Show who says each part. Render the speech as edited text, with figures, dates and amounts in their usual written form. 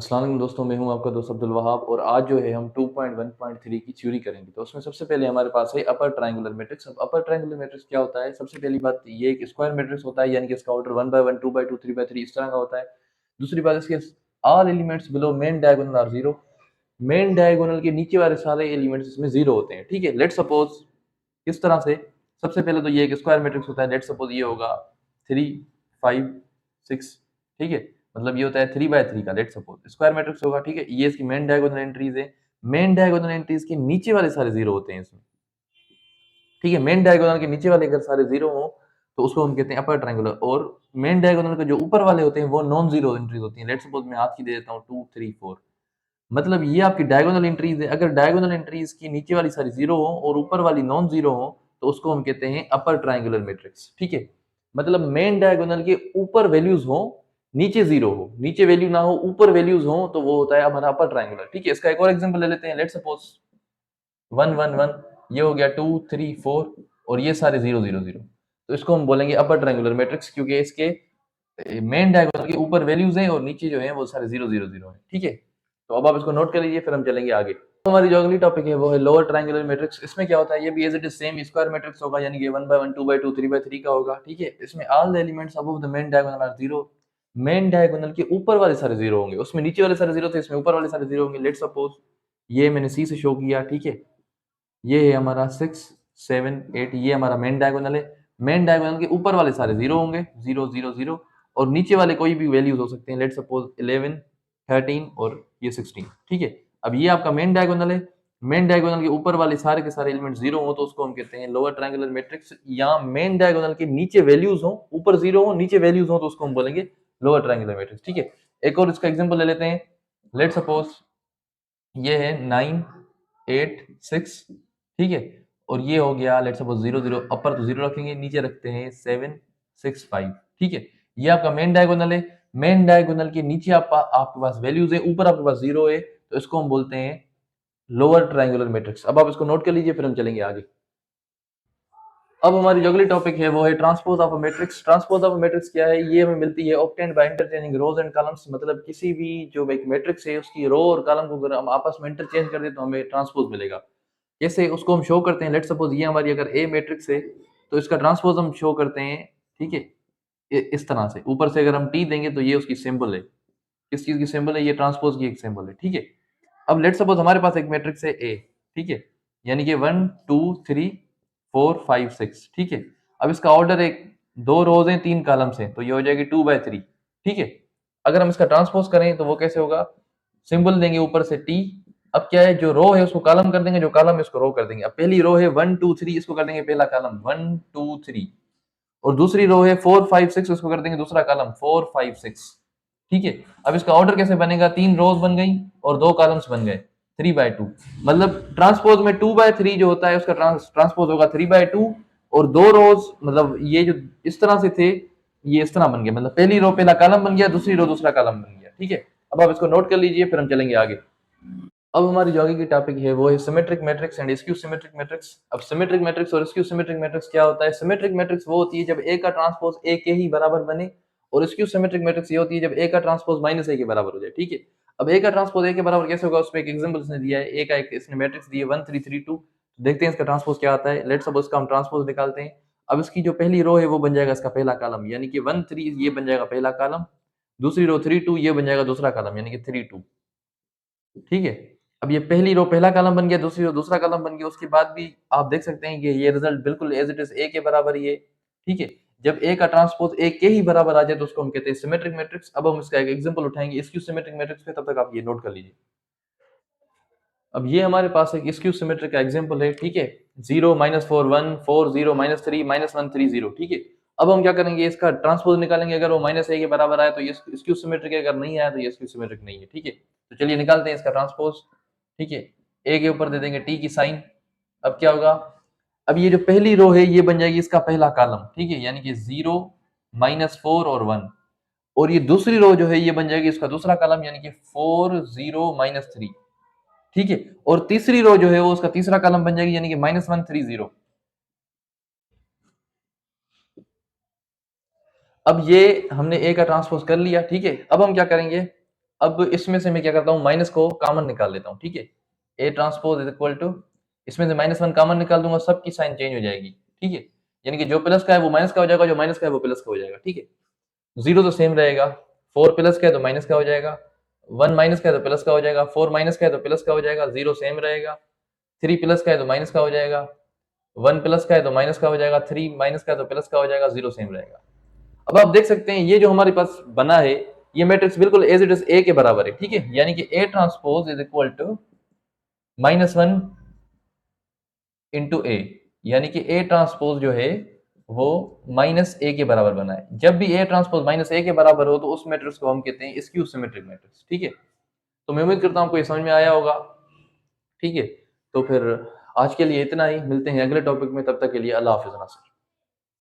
Speaker 1: अस्सलाम वालेकुम दोस्तों, मैं हूं आपका दोस्त अब्दुल वहाब और आज जो है हम 2.1.3 की थ्योरी करेंगे। तो उसमें सबसे पहले हमारे पास है अपर ट्रायंगुलर मैट्रिक्स। अब अपर ट्रायंगुलर मैट्रिक्स क्या होता है? सबसे पहली बात, ये एक स्क्वायर मैट्रिक्स होता है, यानी कि इसका ऑर्डर 1 बाय 1, 2 बाय 2, 3 बाय 3 इस तरह का होता है। दूसरी बात, इसके all elements below main diagonal are zero. Main diagonal के नीचे वाले सारे एलिमेंट्स इसमें जीरो होते हैं। ठीक है, लेट सपोज किस तरह से, सबसे पहले तो ये एक स्क्वायर मैट्रिक्स होता है। लेट सपोज ये होगा 3, 5, 6। ठीक है, मतलब ये होता है 3 बाय 3 का लेट सपोज स्क्वायर मैट्रिक्स होगा। ठीक है, ये इसकी मेन डायगोनल एंट्रीज है। मेन डायगोनल एंट्रीज के नीचे वाले सारे जीरो होते हैं इसमें। ठीक है, मेन डायगोनल के नीचे वाले अगर सारे जीरो हो तो उसको हम कहते हैं अपर ट्रायंगुलर, और मेन डायगोनल के जो ऊपर वाले होते हैं वो नॉन जीरो एंट्रीज होती हैं। लेट सपोज मैं हाथ की दे देता हूँ 2, 3, 4। मतलब ये आपकी डायगोनल एंट्रीज है। अगर डायगोनल एंट्रीज की नीचे वाली सारी जीरो हो और ऊपर वाली नॉन जीरो हो तो उसको हम कहते हैं अपर ट्रायंगुलर मैट्रिक्स। ठीक है, मतलब मेन डायगोनल के ऊपर वैल्यूज हो, नीचे जीरो हो, नीचे वैल्यू ना हो, ऊपर वैल्यूज हो, तो वो होता है हमारा अपर ट्रायंगुलर। ठीक है, इसका एक और एग्जांपल ले लेते हैं। लेट सपोज 1, 1, 1, ये हो गया 2, 3, 4 और ये सारे 0, 0, 0। तो इसको हम बोलेंगे अपर ट्रायंगुलर मैट्रिक्स, क्योंकि इसके मेन डायगोनल के ऊपर वैल्यूज हैं और नीचे जो है वो सारे 0, 0, 0 है। ठीक है, तो अब आप इसको नोट कर लीजिए, फिर हम चलेंगे आगे। तो हमारी जो अगली टॉपिक है वो है लोअर ट्रायंगुलर मैट्रिक्स। इसमें क्या होता है, ये भी as it is same square matrix होगा, यानी कि 1 बाय 1, 2 बाय 2, 3 बाय 3 का होगा। ठीक है, इसमें all the elements above the main diagonal are zero. Main diagonal के ऊपर वाले सारे जीरो होंगे, उसमें नीचे वाले सारे जीरो थे, इसमें ऊपर वाले सारे जीरो होंगे। लेट सपोज ये मैंने सी से शो किया। ठीक है, ये है हमारा 6, 7, 8, ये हमारा मेन डायगोनल है। मेन डायगोनल के ऊपर वाले सारे जीरो होंगे, 0, 0, 0, और नीचे वाले कोई भी वैल्यूज हो सकते हैं। लेट सपोज 11, 13 और ये 16। ठीक है, अब ये आपका मेन डायगोनल है। मेन डायगोनल के ऊपर वाले सारे के सारे एलिमेंट जीरो हो तो उसको हम कहते हैं लोअर ट्रायंगुलर मैट्रिक्स। या मेन डायगोनल के नीचे वैल्यूज हो, ऊपर जीरो हो, नीचे वैल्यूज हो, तो उसको हम बोलेंगे लोअर ट्रायंगुलर मैट्रिक्स। ठीक है, एक और इसका एग्जांपल ले लेते हैं। लेट सपोज ये है 9, 8, 6। ठीक है, और ये हो गया लेट सपोज 0, 0, अपर तो 0 रखेंगे, नीचे रखते हैं 7, 6, 5। ठीक है, ये आपका मेन डायगोनल है। मेन डायगोनल के नीचे आपके पास वैल्यूज है, ऊपर आपके पास जीरो है, तो इसको हम बोलते हैं लोअर ट्रायंगुलर मैट्रिक्स। अब आप इसको नोट कर लीजिए, फिर हम चलेंगे आगे। अब हमारी जो अगली टॉपिक है वो है transpose of a matrix. Transpose of a matrix क्या है? ये हमें मिलती है obtained by interchanging rows and columns. मतलब किसी भी जो एक मैट्रिक्स है उसकी रो और कॉलम को अगर हम आपस में इंटरचेंज कर दें तो हमें ट्रांसपोज मिलेगा। कैसे उसको हम शो करते हैं? लेट सपोज ये हमारी अगर ए मैट्रिक्स है तो इसका ट्रांसपोज हम शो करते हैं। ठीक है, इस तरह से ऊपर से अगर हम टी देंगे तो ये उसकी सिंबल है। किस चीज की सिंबल है? ये ट्रांसपोज की एक सिंबल है। ठीक है, अब लेट सपोज हमारे पास एक मैट्रिक्स है ए। ठीक है, यानी कि 1, 2, 3, 4, 5, 6। ठीक है, अब इसका ऑर्डर एक, दो रोज हैं, तीन कॉलम्स हैं, तो ये हो जाएगी 2 बाय 3। ठीक है, अगर हम इसका ट्रांसपोज करें तो वो कैसे होगा? सिंबल देंगे ऊपर से टी। अब क्या है, जो रो है उसको कॉलम कर देंगे, जो कॉलम है उसको रो कर देंगे। अब पहली रो है 1, 2, 3, इसको कर देंगे पहला कॉलम 1, 2, 3, और दूसरी रो है 4, 5, 6, उसको कर देंगे दूसरा कॉलम 4, 5, 6। ठीक है, अब इसका ऑर्डर कैसे बनेगा? तीन रोज बन गई और दो कॉलम्स बन गए, 3 बाय 2। मतलब ट्रांसपोज में 2 बाय 3 जो होता है उसका ट्रांसपोज होगा 3 बाय 2, और दो रोज मतलब ये जो इस तरह से थे ये इस तरह बन गया, मतलब पहली रो पहला कॉलम बन गया, दूसरी रो दूसरा कॉलम बन गया। ठीक है, अब आप इसको नोट कर लीजिए, फिर हम चलेंगे आगे। अब हमारी जो आगे की टॉपिक है वो है symmetric matrix and skew symmetric matrix. अब सिमेट्रिक मैट्रिक्स और स्क्यू सिमेट्रिक मैट्रिक्स क्या होता है? सिमेट्रिक मैट्रिक्स वो होती है जब ए का ट्रांसपोज ए के ही बराबर बने, और स्क्यू सिमेट्रिक मैट्रिक्स ये होती है जब ए का ट्रांसपोज माइनस ए के बराबर हो जाए। ठीक है, अब ए का ट्रांसपोज ए के बराबर कैसे होगा? उसमें एक एग्जांपल इसने दिया है। ए का एक इसने मैट्रिक्स दिया 1, 3, 3, 2। देखते हैं इसका ट्रांसपोज क्या आता है। लेट सपोज इसका हम ट्रांसपोज निकालते हैं। अब इसकी जो पहली रो है वो बन जाएगा इसका पहला कॉलम, यानी कि 1, 3 ये बन जाएगा पहला कॉलम। दूसरी रो 3, 2 ये बन जाएगा दूसरा कॉलम, यानी कि 3, 2। ठीक है, अब ये पहली रो पहला कॉलम बन गया, दूसरी रो दूसरा कॉलम बन गया। उसके बाद भी आप देख सकते हैं कि ये रिजल्ट बिल्कुल एज इट इज ए के बराबर ही है। ठीक है, जब ए का ट्रांसपोज ए के ही बराबर आ जाए तो उसको हम कहते हैं सिमेट्रिक मैट्रिक्स। अब हम इसका एक एग्जांपल उठाएंगे स्क्यू सिमेट्रिक मैट्रिक्स पे, तब तक आप ये नोट कर लीजिए। अब ये हमारे पास एक स्क्यू सिमेट्रिक का एग्जांपल है। ठीक है, 0, -4, 1, 4, 0, -3, -1, 3, 0। ठीक है, अब हम क्या करेंगे, इसका ट्रांसपोज निकालेंगे। अगर वो माइनस ए के बराबर आए तो ये स्क्यू सिमेट्रिक है, अगर नहीं आया तो ये स्क्यू सिमेट्रिक नहीं है। ठीक है, तो चलिए निकालते हैं इसका ट्रांसपोज। ठीक है, ए के ऊपर दे देंगे टी की साइन। अब क्या होगा? अब ये जो पहली रो है ये बन जाएगी इसका पहला कॉलम। ठीक है, यानी कि 0, -4 और 1, और ये दूसरी रो जो है ये बन जाएगी इसका दूसरा कॉलम, यानी कि 4, 0, -3। ठीक है, और तीसरी रो जो है वो उसका तीसरा कॉलम बन जाएगी, यानी कि -1, 3, 0। अब ये हमने ए का ट्रांसपोज कर लिया। ठीक है, अब हम क्या करेंगे, अब इसमें से मैं क्या करता हूँ, माइनस को कॉमन निकाल लेता हूँ, ठीक है। A transpose is equal to, इसमें से -1 कॉमन निकाल दूंगा, सबकी साइन चेंज हो जाएगी, ठीक है। यानी कि जो प्लस का है वो माइनस का हो जाएगा, जो माइनस का है वो प्लस का हो जाएगा, ठीक है। जीरो तो सेम रहेगा, 4 प्लस का है तो माइनस का हो जाएगा, 1 माइनस का है तो प्लस का हो जाएगा, 4 माइनस का है तो प्लस का हो जाएगा, जीरो सेम रहेगा, 3 प्लस का है तो माइनस का हो जाएगा, 1 प्लस का है तो माइनस का हो जाएगा, 3 माइनस का है तो प्लस का हो जाएगा, जीरो सेम रहेगा। अब आप देख सकते हैं ये जो हमारे पास बना है, ये मैट्रिक्स बिल्कुल एज इट इज ए के बराबर है, ठीक है। यानी कि A transpose is equal to -1 into A, यानी कि ए ट्रांसपोज जो है वो -a के बराबर बना है। जब भी ए ट्रांसपोज -a के बराबर हो तो उस मैट्रिक्स को हम कहते हैं स्क्यू सिमेट्रिक मैट्रिक्स, ठीक है। तो मैं उम्मीद करता हूं आपको ये समझ में आया होगा, ठीक है। तो फिर आज के लिए इतना ही, मिलते हैं अगले टॉपिक में, तब तक के लिए अल्लाह हाफिज नासिर।